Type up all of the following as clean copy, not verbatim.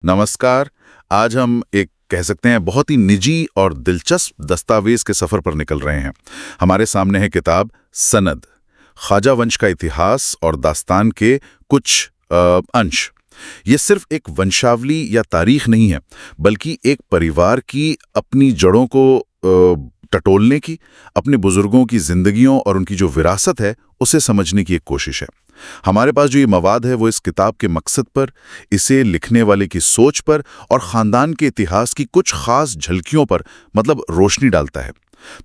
नमस्कार। आज हम एक कह सकते हैं बहुत ही निजी और दिलचस्प दस्तावेज के सफर पर निकल रहे हैं। हमारे सामने है किताब सनद, ख्वाजा वंश का इतिहास और दास्तान के कुछ अंश। ये सिर्फ एक वंशावली या तारीख नहीं है, बल्कि एक परिवार की अपनी जड़ों को टटोलने की, अपने बुजुर्गों की जिंदगियों और उनकी जो विरासत है उसे समझने की एक कोशिश है। हमारे पास जो ये मवाद है वो इस किताब के मकसद पर, इसे लिखने वाले की सोच पर और ख़ानदान के इतिहास की कुछ ख़ास झलकियों पर मतलब रोशनी डालता है।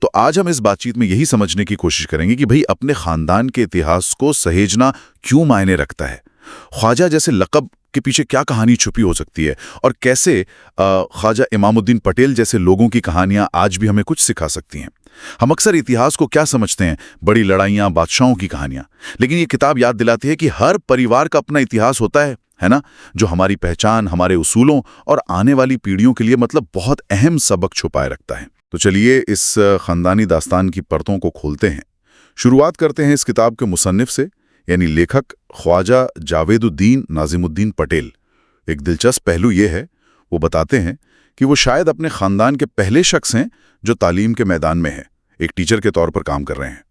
तो आज हम इस बातचीत में यही समझने की कोशिश करेंगे कि भाई अपने ख़ानदान के इतिहास को सहेजना क्यों मायने रखता है, ख्वाजा जैसे लक़ब के पीछे क्या कहानी छुपी हो सकती है और कैसे ख्वाजा इमामुद्दीन पटेल जैसे लोगों की कहानियां आज भी हमें कुछ सिखा सकती हैं। हम अक्सर इतिहास को क्या समझते हैं, बड़ी लड़ाइयां, बादशाहों की कहानियां, लेकिन ये किताब याद दिलाती है कि हर परिवार का अपना इतिहास होता है ना, जो हमारी पहचान, हमारे उसूलों और आने वाली पीढ़ियों के लिए मतलब बहुत अहम सबक छुपाए रखता है। तो चलिए इस खानदानी दास्तान की परतों को खोलते हैं। शुरुआत करते हैं इस किताब के मुसन्निफ से, यानी लेखक ख्वाजा जावेदुद्दीन नाजिमुद्दीन पटेल। एक दिलचस्प पहलू ये है, वो बताते हैं कि वो शायद अपने खानदान के पहले शख्स हैं जो तालीम के मैदान में है, एक टीचर के तौर पर काम कर रहे हैं।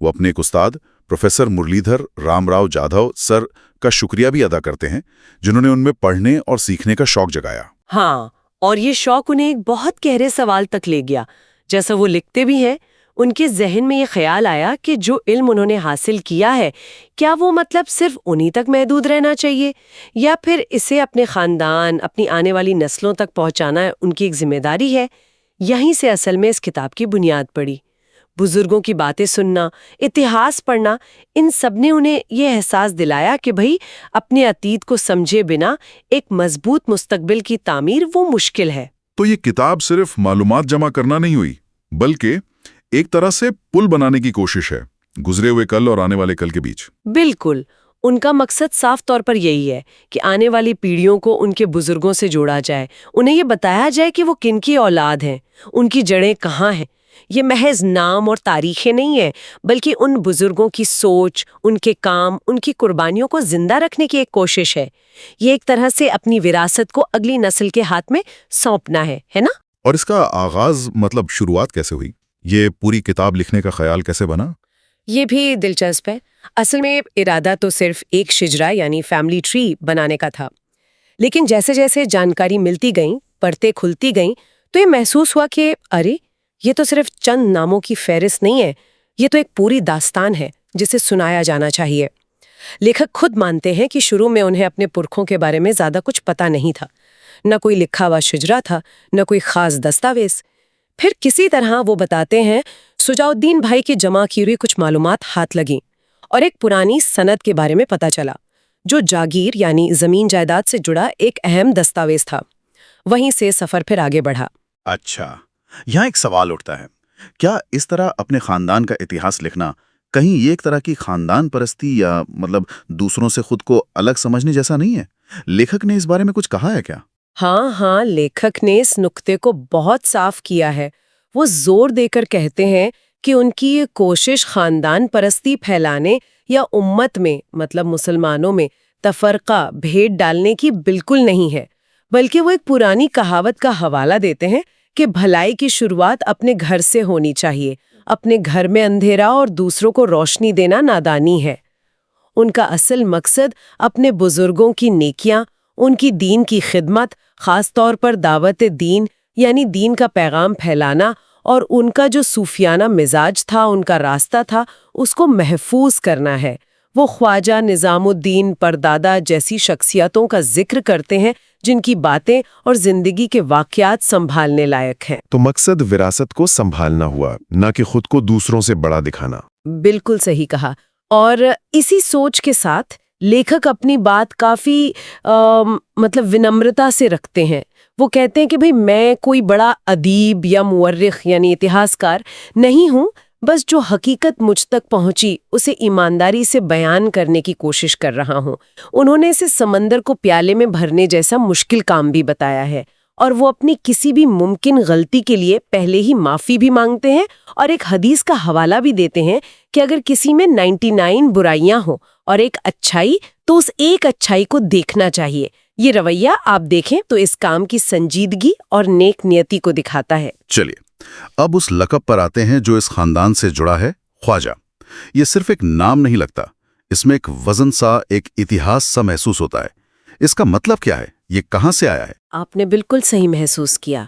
वो अपने एक उस्ताद प्रोफेसर मुरलीधर रामराव जाधव सर का शुक्रिया भी अदा करते हैं, जिन्होंने उनमें पढ़ने और सीखने का शौक जगाया। हाँ, और ये शौक उन्हें एक बहुत गहरे सवाल तक ले गया। जैसा वो लिखते भी हैं, उनके जहन में ये ख्याल आया कि जो इल्म उन्होंने हासिल किया है, क्या वो मतलब सिर्फ उन्हीं तक महदूद रहना चाहिए या फिर इसे अपने खानदान, अपनी आने वाली नस्लों तक पहुंचाना उनकी एक जिम्मेदारी है। यहीं से असल में इस किताब की बुनियाद पड़ी। बुजुर्गों की बातें सुनना, इतिहास पढ़ना, इन सब ने उन्हें ये एहसास दिलाया कि भाई अपने अतीत को समझे बिना एक मजबूत मुस्तकबिल की तामीर वो मुश्किल है। तो ये किताब सिर्फ मालूमात जमा करना नहीं हुई, बल्कि एक तरह से पुल बनाने की कोशिश है गुजरे हुए कल और आने वाले कल के बीच। बिल्कुल, उनका मकसद साफ तौर पर यही है कि आने वाली पीढ़ियों को उनके बुजुर्गों से जोड़ा जाए, उन्हें ये बताया जाए कि वो किनकी औलाद हैं, उनकी जड़ें कहाँ हैं। ये महज नाम और तारीखें नहीं है, बल्कि उन बुजुर्गों की सोच, उनके काम, उनकी कुर्बानियों को जिंदा रखने की एक कोशिश है। ये एक तरह से अपनी विरासत को अगली नस्ल के हाथ में सौंपना है ना? और इसका आगाज मतलब शुरुआत कैसे हुई? ये पूरी किताब लिखने का ख्याल कैसे बना? ये भी दिलचस्प है। असल में इरादा तो सिर्फ एक शिजरा यानी फैमिली ट्री बनाने का था, लेकिन जैसे जैसे जानकारी मिलती गई, परतें खुलती गईं, तो ये महसूस हुआ कि अरे, ये तो सिर्फ चंद नामों की फहरिस्त नहीं है, ये तो एक पूरी दास्तान है जिसे सुनाया जाना चाहिए। लेखक खुद मानते हैं कि शुरू में उन्हें अपने पुरखों के बारे में ज्यादा कुछ पता नहीं था, न कोई लिखा हुआ शिजरा था, न कोई खास दस्तावेज। फिर किसी तरह वो बताते हैं सुजाउद्दीन भाई की जमा की हुई कुछ मालूमात हाथ लगी और एक पुरानी सनद के बारे में पता चला, जो जागीर यानी जमीन जायदाद से जुड़ा एक अहम दस्तावेज था। वहीं से सफर फिर आगे बढ़ा। अच्छा, यहाँ एक सवाल उठता है, क्या इस तरह अपने खानदान का इतिहास लिखना कहीं ये एक तरह की खानदान परस्ती या मतलब दूसरों से खुद को अलग समझने जैसा नहीं है? लेखक ने इस बारे में कुछ कहा है क्या? हाँ, लेखक ने इस नुक्ते को बहुत साफ किया है। वो जोर देकर कहते हैं कि उनकी ये कोशिश खानदान परस्ती फैलाने या उम्मत में मतलब मुसलमानों में तफरका भेद डालने की बिल्कुल नहीं है, बल्कि वो एक पुरानी कहावत का हवाला देते हैं कि भलाई की शुरुआत अपने घर से होनी चाहिए, अपने घर में अंधेरा और दूसरों को रोशनी देना नादानी है। उनका असल मकसद अपने बुजुर्गों की नेकियां, उनकी दीन की खिदमत, खास तौर पर दावत दीन यानी दीन का पैगाम फैलाना और उनका जो सूफियाना मिजाज था, उनका रास्ता था, उसको महफूज करना है। वो ख्वाजा निजामुद्दीन परदादा जैसी शख्सियतों का जिक्र करते हैं जिनकी बातें और जिंदगी के वाकयात संभालने लायक हैं। तो मकसद विरासत को संभालना हुआ, ना कि खुद को दूसरों से बड़ा दिखाना। बिल्कुल सही कहा। और इसी सोच के साथ लेखक अपनी बात काफी मतलब विनम्रता से रखते हैं। वो कहते हैं कि भाई मैं कोई बड़ा अदीब या मुअर्रिख यानी इतिहासकार नहीं हूँ, बस जो हकीकत मुझ तक पहुंची उसे ईमानदारी से बयान करने की कोशिश कर रहा हूँ। उन्होंने इसे समंदर को प्याले में भरने जैसा मुश्किल काम भी बताया है और वो अपनी किसी भी मुमकिन गलती के लिए पहले ही माफी भी मांगते हैं और एक हदीस का हवाला भी देते हैं कि अगर किसी में 99 बुराइयां हो और एक अच्छाई, तो उस एक अच्छाई को देखना चाहिए, ये रवैया आप देखें तो इस काम की संजीदगी और नेक नियति को दिखाता है। चलिए, अब उस लक़ब पर आते हैं जो इस खानदान से जुड़ा है, ख्वाजा। ये सिर्फ एक नाम नहीं लगता, इसमें एक वजन सा, एक इतिहास सा महसूस होता है। इसका मतलब क्या है? ये कहाँ से आया है? आपने बिल्कुल सही महसूस किया।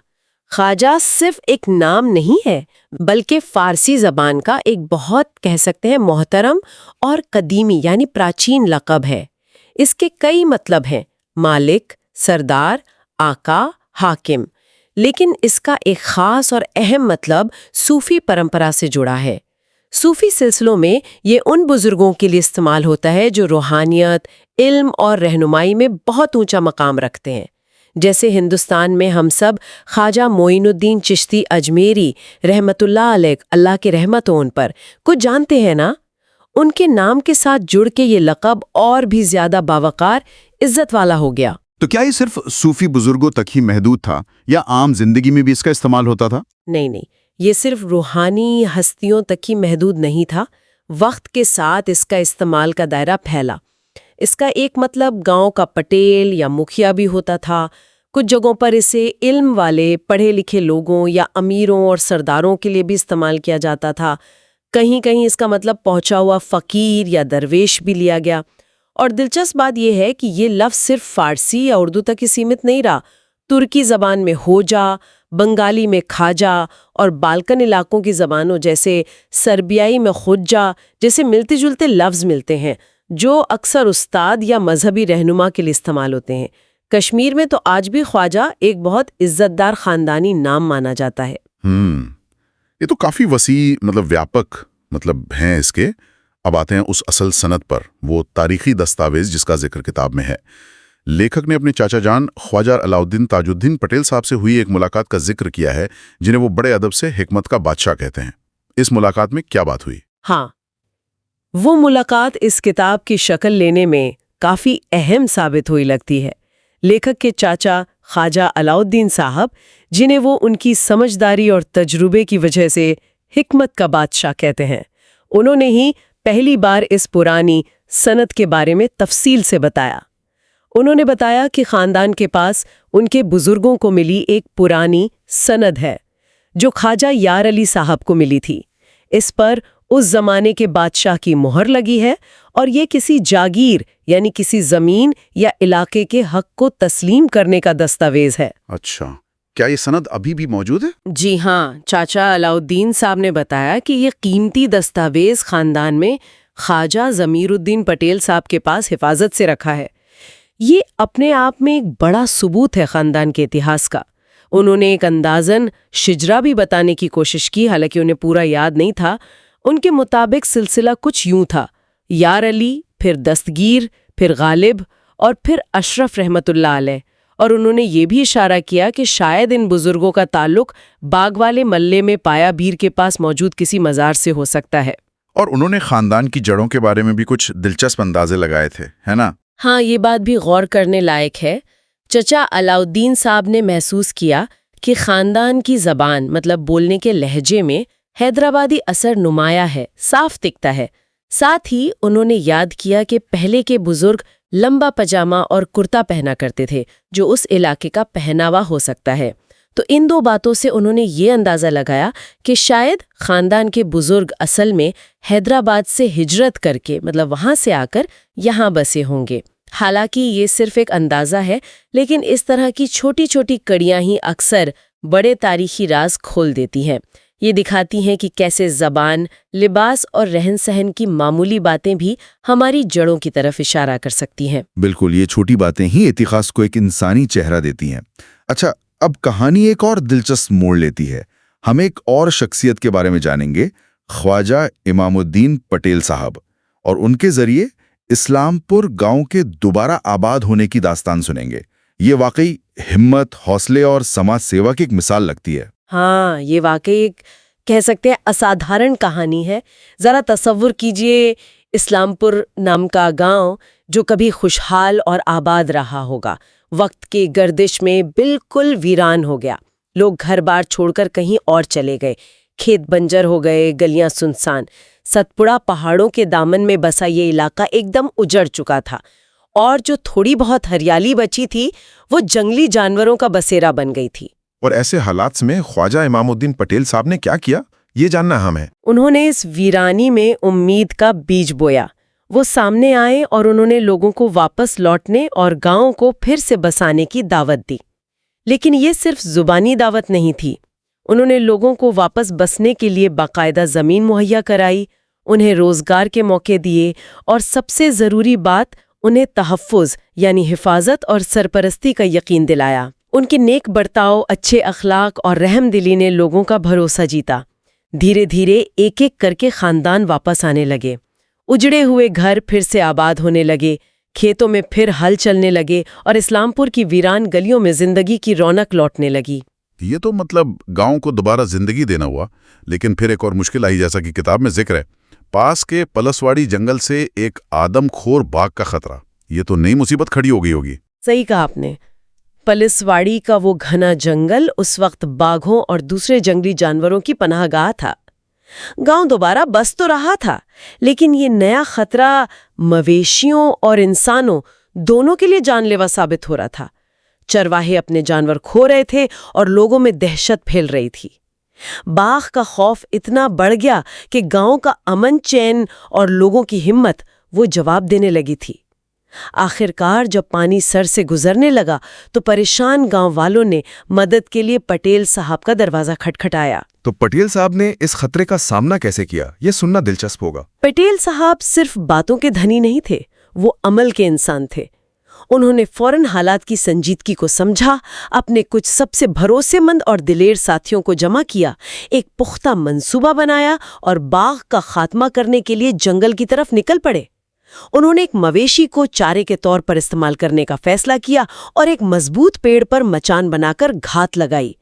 ख्वाजा सिर्फ एक नाम नहीं है, बल्कि फारसी जबान का एक बहुत कह सकते हैं मोहतरम और कदीमी यानी प्राचीन लक़ब है। इसके कई मतलब हैं, मालिक, सरदार, आका, हाकिम। लेकिन इसका एक खास और अहम मतलब सूफी परंपरा से जुड़ा है। सूफी सिलसिलों में ये उन बुजुर्गों के लिए इस्तेमाल होता है जो रूहानियत, इल्म और रहनुमाई में बहुत ऊंचा मकाम रखते हैं। जैसे हिंदुस्तान में हम सब ख्वाजा मोइनुद्दीन चिश्ती अजमेरी रहमतुल्लाह अलैह, अल्लाह की रहमत हो उन पर, कुछ जानते हैं ना। उनके नाम के साथ जुड़ के ये लक़ब और भी ज्यादा बावकार, इज्जत वाला हो गया। तो क्या ये सिर्फ सूफी बुजुर्गों तक ही महदूद था या आम जिंदगी में भी इसका इस्तेमाल होता था? नहीं, ये सिर्फ रूहानी हस्तियों तक ही महदूद नहीं था। वक्त के साथ इसका इस्तेमाल का दायरा फैला। इसका एक मतलब गांव का पटेल या मुखिया भी होता था। कुछ जगहों पर इसे इल्म वाले पढ़े लिखे लोगों या अमीरों और सरदारों के लिए भी इस्तेमाल किया जाता था। कहीं कहीं इसका मतलब पहुंचा हुआ फकीर या दरवेश भी लिया गया। और दिलचस्प बात यह है कि ये लफ्ज़ सिर्फ फारसी या उर्दू तक ही सीमित नहीं रहा। तुर्की ज़बान में होजा, बंगाली में खाजा और बाल्कन इलाकों की ज़बानों जैसे सर्बियाई में खुज्जा जैसे मिलते जुलते लफ्ज़ मिलते हैं, जो अक्सर उस्ताद या मजहबी रहनुमा के लिए इस्तेमाल होते हैं। कश्मीर में तो आज भी ख्वाजा एक बहुत इज्जतदार खानदानी नाम माना जाता है। ये तो काफी वसी, व्यापक हैं इसके। अब आते हैं उस असल सनद पर, वो तारीखी दस्तावेज जिसका जिक्र किताब में है। लेखक ने अपने चाचा जान ख्वाजा अलाउद्दीन ताजुद्दीन पटेल साहब से हुई एक मुलाकात का जिक्र किया है, जिन्हें वो बड़े अदब से हिकमत का बादशाह कहते हैं। इस मुलाकात में क्या बात हुई? हाँ, वो मुलाकात इस किताब की शक्ल लेने में काफी अहम साबित हुई लगती है। लेखक के चाचा ख्वाजा अलाउद्दीन साहब, जिन्हें वो उनकी समझदारी और तजुर्बे की वजह से हिकमत का बादशाह कहते हैं, उन्होंने ही पहली बार इस पुरानी सनद के बारे में तफसील से बताया। उन्होंने बताया कि खानदान के पास उनके बुजुर्गों को मिली एक पुरानी सनद है जो ख्वाजा यार अली साहब को मिली थी। इस पर उस जमाने के बादशाह की मोहर लगी है और ये किसी जागीर यानी किसी जमीन या इलाके के हक को तस्लीम करने का दस्तावेज है। अच्छा, क्या ये सनद अभी भी मौजूद है? जी हाँ, चाचा अलाउद्दीन साहब ने बताया कि ये कीमती दस्तावेज खानदान में ख्वाजा ज़मीरुद्दीन पटेल साहब के पास हिफाजत से रखा है। ये अपने आप में एक बड़ा सबूत है खानदान के इतिहास का। उन्होंने एक अंदाज़न शिजरा भी बताने की कोशिश की, हालांकि उन्हें पूरा याद नहीं था। उनके मुताबिक सिलसिला कुछ यूं था: यार अली, फिर दस्तगीर, फिर गालिब और फिर अशरफ रहमतुल्लाह अलैह। और उन्होंने ये भी इशारा किया कि शायद इन बुजुर्गों का ताल्लुक बाग वाले मल्ले में पाया बीर के पास मौजूद किसी मज़ार से हो सकता है। और उन्होंने खानदान की जड़ों के बारे में भी कुछ दिलचस्प अंदाजे लगाए थे, है ना? हाँ, ये बात भी गौर करने लायक है। चचा अलाउद्दीन साहब ने महसूस किया कि खानदान की ज़बान बोलने के लहजे में हैदराबादी असर नुमाया है, साफ दिखता है। साथ ही उन्होंने याद किया कि पहले के बुजुर्ग लंबा पजामा और कुर्ता पहना करते थे, जो उस इलाके का पहनावा हो सकता है। तो इन दो बातों से उन्होंने ये अंदाज़ा लगाया कि शायद खानदान के बुजुर्ग असल में हैदराबाद से हिजरत करके वहाँ से आकर यहाँ बसे होंगे। हालांकि ये सिर्फ एक अंदाज़ा है, लेकिन इस तरह की छोटी छोटी कड़ियाँ ही अक्सर बड़े तारीखी राज खोल देती हैं। ये दिखाती हैं कि कैसे ज़बान, लिबास और रहन सहन की मामूली बातें भी हमारी जड़ों की तरफ इशारा कर सकती हैं। बिल्कुल, ये छोटी बातें ही इतिहास को एक इंसानी चेहरा देती हैं। अच्छा, अब कहानी एक और दिलचस्प मोड़ लेती है। हम एक और शख्सियत के बारे में जानेंगे, ख्वाजा इमामुद्दीन पटेल साहब, और उनके जरिए इस्लामपुर गांव के दोबारा आबाद होने की दास्तान सुनेंगे। ये वाकई हिम्मत, हौसले और समाज सेवा की एक मिसाल लगती है। हाँ, ये वाकई एक कह सकते हैं असाधारण कहानी है। जरा तसव्वुर कीजिए, इस्लामपुर नाम का गांव जो कभी खुशहाल और आबाद रहा होगा, वक्त की गर्दिश में बिल्कुल वीरान हो गया। लोग घर बार छोड़कर कहीं और चले गए, खेत बंजर हो गए, गलियां सुनसान। सतपुड़ा पहाड़ों के दामन में बसा ये इलाका एकदम उजड़ चुका था और जो थोड़ी बहुत हरियाली बची थी वो जंगली जानवरों का बसेरा बन गई थी। और ऐसे हालात में ख्वाजा इमामुद्दीन पटेल साहब ने क्या किया, ये जानना अहम है। उन्होंने इस वीरानी में उम्मीद का बीज बोया। वो सामने आए और उन्होंने लोगों को वापस लौटने और गांव को फिर से बसाने की दावत दी। लेकिन ये सिर्फ जुबानी दावत नहीं थी। उन्होंने लोगों को वापस बसने के लिए बाकायदा ज़मीन मुहैया कराई, उन्हें रोजगार के मौके दिए और सबसे ज़रूरी बात, उन्हें तहफ़्फ़ुज़ यानी हिफाजत और सरपरस्ती का यकीन दिलाया। उनके नेक बर्ताव, अच्छे अखलाक और रहमदिली ने लोगों का भरोसा जीता। धीरे धीरे एक एक करके खानदान वापस आने लगे। उजड़े हुए घर फिर से आबाद होने लगे, खेतों में फिर हल चलने लगे और इस्लामपुर की वीरान गलियों में जिंदगी की रौनक लौटने लगी। ये तो मतलब गांव को दोबारा जिंदगी देना हुआ। लेकिन फिर एक और मुश्किल आई, जैसा कि किताब में जिक्र है, पास के पलसवाड़ी जंगल से एक आदमखोर बाघ का खतरा। ये तो नई मुसीबत खड़ी हो गई होगी। सही कहा आपने। पलसवाड़ी का वो घना जंगल उस वक्त बाघों और दूसरे जंगली जानवरों की पनाहगाह था। गांव दोबारा बस तो रहा था, लेकिन ये नया खतरा मवेशियों और इंसानों दोनों के लिए जानलेवा साबित हो रहा था। चरवाहे अपने जानवर खो रहे थे और लोगों में दहशत फैल रही थी। बाघ का खौफ इतना बढ़ गया कि गांव का अमन चैन और लोगों की हिम्मत वो जवाब देने लगी थी। आखिरकार जब पानी सर से गुजरने लगा तो परेशान गांव वालों ने मदद के लिए पटेल साहब का दरवाजा खटखटाया। तो पटेल साहब ने इस खतरे का सामना कैसे किया, ये सुनना दिलचस्प होगा। पटेल साहब सिर्फ बातों के धनी नहीं थे, वो अमल के इंसान थे। उन्होंने फौरन हालात की संजीदगी को समझा, अपने कुछ सबसे भरोसेमंद और दिलेर साथियों को जमा किया, एक पुख्ता मंसूबा बनाया और बाघ का खात्मा करने के लिए जंगल की तरफ निकल पड़े। उन्होंने एक मवेशी को चारे के तौर पर इस्तेमाल करने का फैसला किया और एक मजबूत पेड़ पर मचान बनाकर घात लगाई।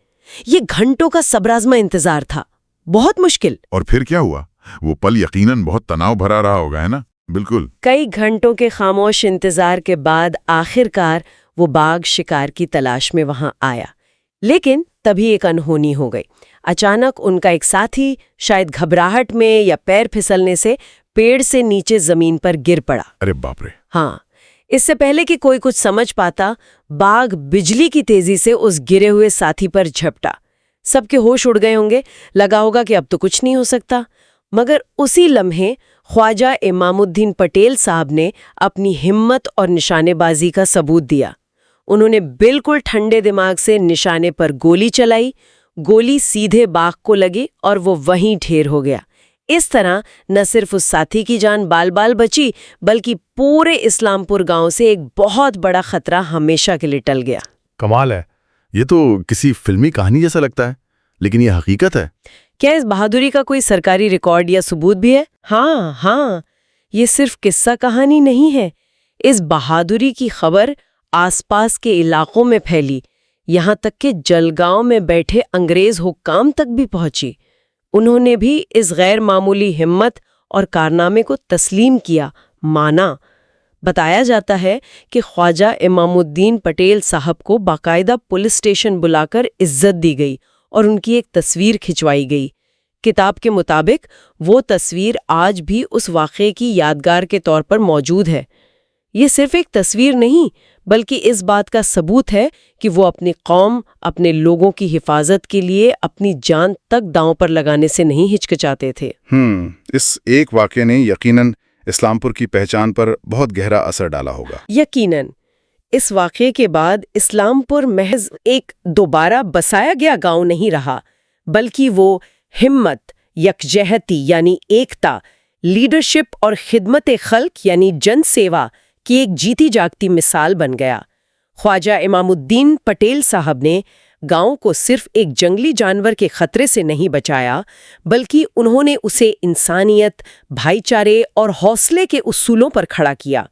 ये घंटों का सबराजमा इंतजार था, बहुत मुश्किल। और फिर क्या हुआ? वो पल यकीनन बहुत तनाव भरा रहा होगा, है ना? बिल्कुल। कई घंटों के खामोश इंतजार के बाद आखिरकार वो बाघ शिकार की तलाश में वहां आया। लेकिन तभी एक अनहोनी हो गई। अचानक उनका एक साथी शायद घबराहट में या पैर फिसलने से पेड़ से नीचे जमीन पर गिर पड़ा। अरे बाप रे! हाँ, इससे पहले कि कोई कुछ समझ पाता, बाघ बिजली की तेजी से उस गिरे हुए साथी पर झपटा। सबके होश उड़ गए होंगे, लगा होगा कि अब तो कुछ नहीं हो सकता। मगर उसी लम्हे ख्वाजा इमामुद्दीन पटेल साहब ने अपनी हिम्मत और निशानेबाजी का सबूत दिया। उन्होंने बिल्कुल ठंडे दिमाग से निशाने पर गोली चलाई। गोली सीधे बाघ को लगी और वो वहीं ढेर हो गया। इस तरह न सिर्फ उस साथी की जान बाल बाल बची, बल्कि पूरे इस्लामपुर गांव से एक बहुत बड़ा खतरा हमेशा के लिए टल गया। कमाल है। ये तो किसी फिल्मी कहानी जैसा लगता है, लेकिन ये हकीकत है। क्या इस बहादुरी का कोई सरकारी रिकॉर्ड या सबूत भी है? हाँ, ये सिर्फ किस्सा कहानी नहीं है। इस बहादुरी की खबर आसपास के इलाकों में फैली, यहाँ तक कि जलगांव में बैठे अंग्रेज हुक्काम तक भी पहुंची। उन्होंने भी इस गैर मामूली हिम्मत और कारनामे को तस्लीम किया, माना। बताया जाता है कि ख्वाजा इमामुद्दीन पटेल साहब को बाकायदा पुलिस स्टेशन बुलाकर इज्जत दी गई और उनकी एक तस्वीर खिंचवाई गई। किताब के मुताबिक वो तस्वीर आज भी उस वाक़े की यादगार के तौर पर मौजूद है। ये सिर्फ एक तस्वीर नहीं, बल्कि इस बात का सबूत है कि वो अपनी कौम, अपने लोगों की हिफाजत के लिए अपनी जान तक दांव पर लगाने से नहीं हिचकिचाते थे। इस एक वाक़े ने यकीनन इस्लामपुर की पहचान पर बहुत गहरा असर डाला होगा। यकीनन इस वाक़े के बाद इस्लामपुर महज एक दोबारा बसाया गया गांव नहीं रहा, बल्कि वो हिम्मत, यकजहती यानी एकता, लीडरशिप और खिदमत खल्क यानी जनसेवा की एक जीती जागती मिसाल बन गया। ख्वाजा इमामुद्दीन पटेल साहब ने गांव को सिर्फ एक जंगली जानवर के खतरे से नहीं बचाया, बल्कि उन्होंने उसे इंसानियत, भाईचारे और हौसले के उसूलों पर खड़ा किया।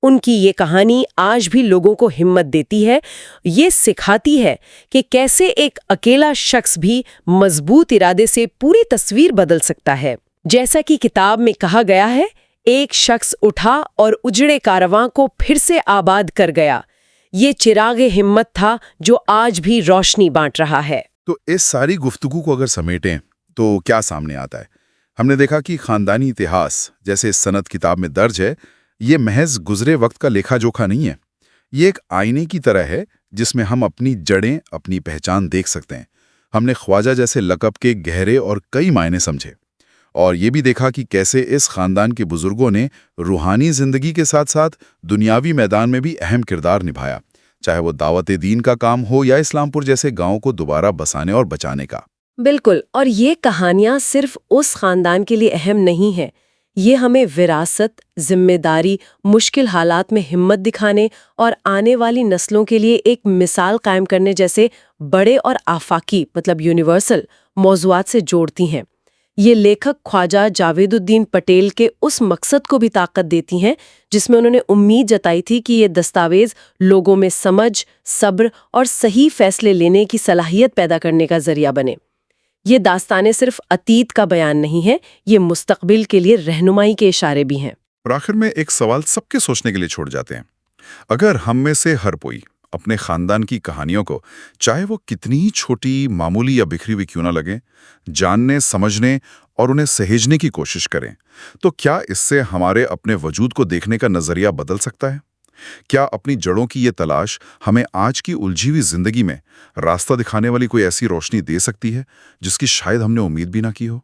उनकी ये कहानी आज भी लोगों को हिम्मत देती है। ये सिखाती है कि कैसे एक अकेला शख्स भी मजबूत इरादे से पूरी तस्वीर बदल सकता है। जैसा कि किताब में कहा गया है, एक शख्स उठा और उजड़े कारवां को फिर से आबाद कर गया। ये चिरागे हिम्मत था जो आज भी रोशनी बांट रहा है। तो इस सारी गुफ्तगू को अगर समेटें तो क्या सामने आता है? हमने देखा कि खानदानी इतिहास, जैसे इस सनद किताब में दर्ज है, ये महज गुजरे वक्त का लेखा जोखा नहीं है। ये एक आईने की तरह है जिसमें हम अपनी जड़ें, अपनी पहचान देख सकते हैं। हमने ख्वाजा जैसे लक़ब के गहरे और कई मायने समझे और ये भी देखा कि कैसे इस खानदान के बुजुर्गों ने रूहानी जिंदगी के साथ साथ दुनियावी मैदान में भी अहम किरदार निभाया, चाहे वो दावत दीन का काम हो या इस्लामपुर जैसे गांव को दोबारा बसाने और बचाने का। बिल्कुल, और ये कहानियां सिर्फ उस खानदान के लिए अहम नहीं है। ये हमें विरासत, जिम्मेदारी, मुश्किल हालात में हिम्मत दिखाने और आने वाली नस्लों के लिए एक मिसाल कायम करने जैसे बड़े और आफाकी मतलब यूनिवर्सल मौज़ूआत से जोड़ती हैं। ये लेखक ख्वाजा जावेदुद्दीन पटेल के उस मकसद को भी ताकत देती हैं जिसमें उन्होंने उम्मीद जताई थी कि ये दस्तावेज लोगों में समझ, सब्र और सही फैसले लेने की सलाहियत पैदा करने का जरिया बने। ये दास्तानें सिर्फ अतीत का बयान नहीं है, ये मुस्तकबिल के लिए रहनुमाई के इशारे भी हैं। और आखिर में एक सवाल सबके सोचने के लिए छोड़ जाते हैं। अगर हम में से हर कोई अपने खानदान की कहानियों को, चाहे वो कितनी ही छोटी, मामूली या बिखरी हुई क्यों ना लगे, जानने, समझने और उन्हें सहेजने की कोशिश करें, तो क्या इससे हमारे अपने वजूद को देखने का नजरिया बदल सकता है? क्या अपनी जड़ों की ये तलाश हमें आज की उलझी हुई जिंदगी में रास्ता दिखाने वाली कोई ऐसी रोशनी दे सकती है जिसकी शायद हमने उम्मीद भी ना की हो?